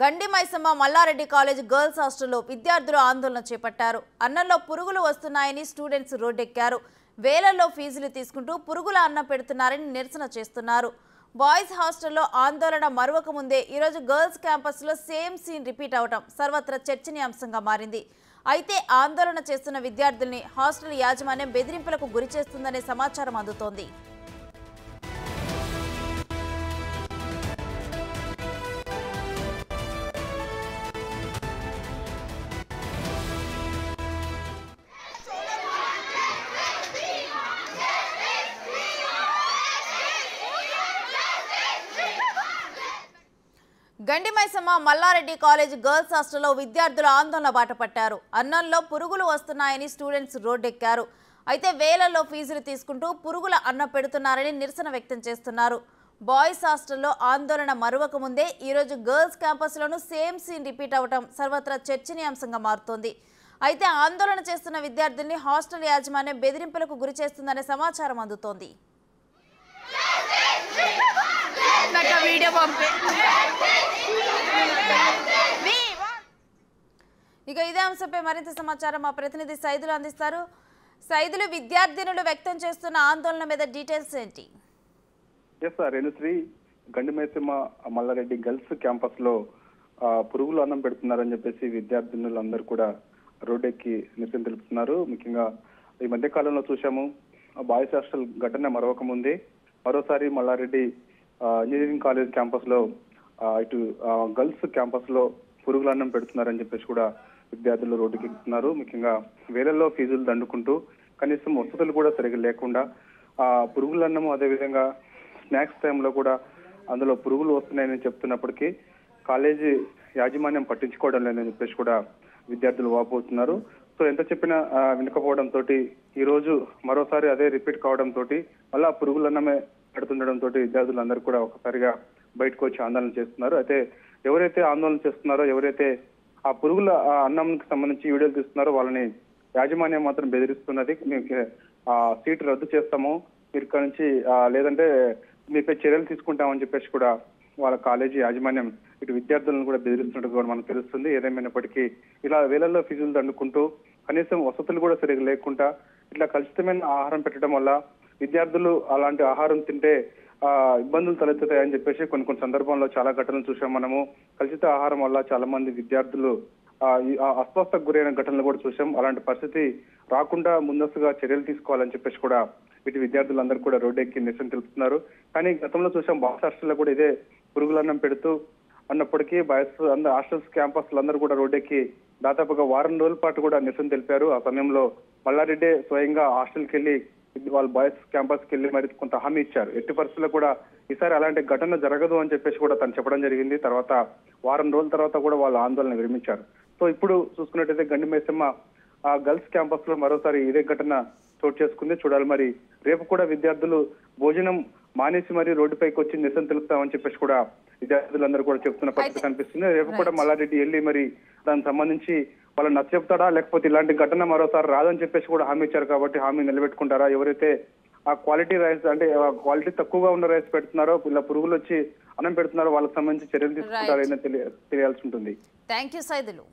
గండి Maisamma Mallareddy college girls హాస్టల్లో విద్యార్థులు ఆందోళన చేపట్టారు. అన్నంలో పురుగులు వస్తున్నాయని స్టూడెంట్స్ రోడ్డెక్కారు. వేలల్లో ఫీజులు తీసుకుంటూ పురుగుల అన్నం పెడుతున్నారని నిరసన చేస్తున్నారు. బాయ్స్ హాస్టల్లో ఆందోళన మరవక ముందే ఈరోజు గర్ల్స్ క్యాంపస్లో సేమ్ సీన్ రిపీట్ అవడం సర్వత్రా చర్చనీయాంశంగా మారింది. అయితే ఆందోళన చేస్తున్న విద్యార్థుల్ని హాస్టల్ యాజమాన్యం బెదిరింపులకు గురిచేస్తుందనే సమాచారం అందుతోంది. గండి మైసమ్మ మల్లారెడ్డి కాలేజ్ గర్ల్స్ హాస్టల్లో విద్యార్థులు ఆందోళన బాటపట్టారు. అన్నంలో పురుగులు వస్తున్నాయని స్టూడెంట్స్ రోడ్డెక్కారు. అయితే వేలల్లో ఫీజులు తీసుకుంటూ పురుగుల అన్నం పెడుతున్నారని నిరసన వ్యక్తం చేస్తున్నారు. బాయ్స్ హాస్టల్లో ఆందోళన మరవక ముందే ఈరోజు గర్ల్స్ క్యాంపస్లోనూ సేమ్ సీన్ రిపీట్ అవడం సర్వత్రా చర్చనీయాంశంగా మారుతోంది. అయితే ఆందోళన చేస్తున్న విద్యార్థుల్ని హాస్టల్ యాజమాన్యం బెదిరింపులకు గురి చేస్తుందనే సమాచారం అందుతోంది. ఇక ఇదే అంశంపై మరింత సమాచారం మా ప్రతినిధి సైదులు అందిస్తారు. సైదులు, విద్యార్థినులు వ్యక్తం చేస్తున్న ఆందోళన మీద డీటెయిల్స్ ఏంటి? గండి మైసమ్మ మల్లారెడ్డి గర్ల్స్ క్యాంపస్ లో పురుగులు అన్నం పెడుతున్నారని చెప్పేసి విద్యార్థినులందరూ కూడా రోడ్డెక్కి నిరసన తెలుపుతున్నారు. ముఖ్యంగా ఈ మధ్య కాలంలో చూసాము, బాయ్స్ హాస్టల్ ఘటన మరొక ముందే మరోసారి మల్లారెడ్డి ఇంజనీరింగ్ కాలేజ్ క్యాంపస్ లో ఇటు గర్ల్స్ క్యాంపస్ లో పురుగుల అన్నం పెడుతున్నారని చెప్పేసి కూడా విద్యార్థులు రోడ్డుకి ఎక్కుతున్నారు. ముఖ్యంగా వేలల్లో ఫీజులు దండుకుంటూ కనీసం వసతులు కూడా సరిగ్గా లేకుండా పురుగుల అన్నము, అదేవిధంగా స్నాక్స్ టైంలో కూడా అందులో పురుగులు వస్తున్నాయని చెప్తున్నప్పటికీ కాలేజీ యాజమాన్యం పట్టించుకోవడం లేదని చెప్పేసి కూడా విద్యార్థులు వాపోతున్నారు. సో ఎంత చెప్పినా వినకపోవడంతో ఈ రోజు మరోసారి అదే రిపీట్ కావడంతో మళ్ళా పురుగుల అన్నమే పెడుతుండడంతో విద్యార్థులందరూ కూడా ఒకసారిగా బయటకు వచ్చి ఆందోళన చేస్తున్నారు. అయితే ఎవరైతే ఆందోళన చేస్తున్నారో, ఎవరైతే ఆ పురుగుల అన్నంకి సంబంధించి వీడియోలు తీస్తున్నారో వాళ్ళని యాజమాన్యం మాత్రం బెదిరిస్తున్నది. మీకు సీటు రద్దు చేస్తాము, మీరు ఇక్కడ నుంచి లేదంటే మీపై చర్యలు తీసుకుంటామని చెప్పేసి కూడా వాళ్ళ కాలేజీ యాజమాన్యం ఇటు విద్యార్థులను కూడా బెదిరిస్తున్నట్టు కూడా మనకు తెలుస్తుంది. ఏదేమైనప్పటికీ ఇలా వేలల్లో ఫీజులు దండుకుంటూ కనీసం వసతులు కూడా సరిగ్గా లేకుండా ఇట్లా కలుషితమైన ఆహారం పెట్టడం వల్ల విద్యార్థులు అలాంటి ఆహారం తింటే ఇబ్బందులు తలెత్తుతాయని చెప్పేసి కొన్ని సందర్భంలో చాలా ఘటనలు చూసాం మనము. కలుషిత ఆహారం వల్ల చాలా మంది విద్యార్థులు అస్వస్థకు గురైన ఘటనలు కూడా చూసాం. అలాంటి పరిస్థితి రాకుండా ముందస్తుగా చర్యలు తీసుకోవాలని చెప్పేసి కూడా ఇటు విద్యార్థులందరూ కూడా రోడ్డెక్కి నిరసన తెలుపుతున్నారు. కానీ గతంలో చూసాం, బాయ్స్ హాస్టల్లో కూడా ఇదే పురుగులన్నం పెడుతూ అన్నప్పటికీ బాయ్స్ హాస్టల్స్ క్యాంపస్లు అందరూ కూడా రోడ్డెక్కి దాదాపుగా వారం రోజుల పాటు కూడా నిరసన తెలిపారు. ఆ సమయంలో మల్లారెడ్డి స్వయంగా హాస్టల్కి వెళ్ళి వాళ్ళు బాయ్స్ క్యాంపస్కి వెళ్ళి మరి కొంత హామీ ఇచ్చారు. ఎట్టి పరిస్థితుల్లో కూడా ఈసారి అలాంటి ఘటన జరగదు అని చెప్పేసి కూడా తను చెప్పడం జరిగింది. తర్వాత వారం రోజుల తర్వాత కూడా వాళ్ళు ఆందోళన విరమించారు. సో ఇప్పుడు చూసుకున్నట్టయితే గండి మైసమ్మ గర్ల్స్ క్యాంపస్ లో మరోసారి ఇదే ఘటన చోటు చేసుకుంది. చూడాలి మరి రేపు కూడా విద్యార్థులు భోజనం మానేసి మరి రోడ్డుపైకి వచ్చి నిరసన తెలుపుతామని చెప్పేసి కూడా విద్యార్థులందరూ కూడా చెప్తున్న పరిస్థితి కనిపిస్తుంది. రేపు కూడా మల్లారెడ్డి వెళ్ళి మరి దానికి సంబంధించి వాళ్ళని నచ్చ చెప్తాడా, లేకపోతే ఇలాంటి ఘటన మరోసారి రాదని చెప్పేసి కూడా హామీ ఇచ్చారు కాబట్టి హామీ నిలబెట్టుకుంటారా? ఎవరైతే ఆ క్వాలిటీ రైస్ అంటే క్వాలిటీ తక్కువగా ఉన్న రైస్ పెడుతున్నారో, ఇలా పురుగులు వచ్చి అన్నం పెడుతున్నారో వాళ్ళకి సంబంధించి చర్యలు తీసుకుంటారో తెలియాల్సి ఉంటుంది. Thank you Saidulu.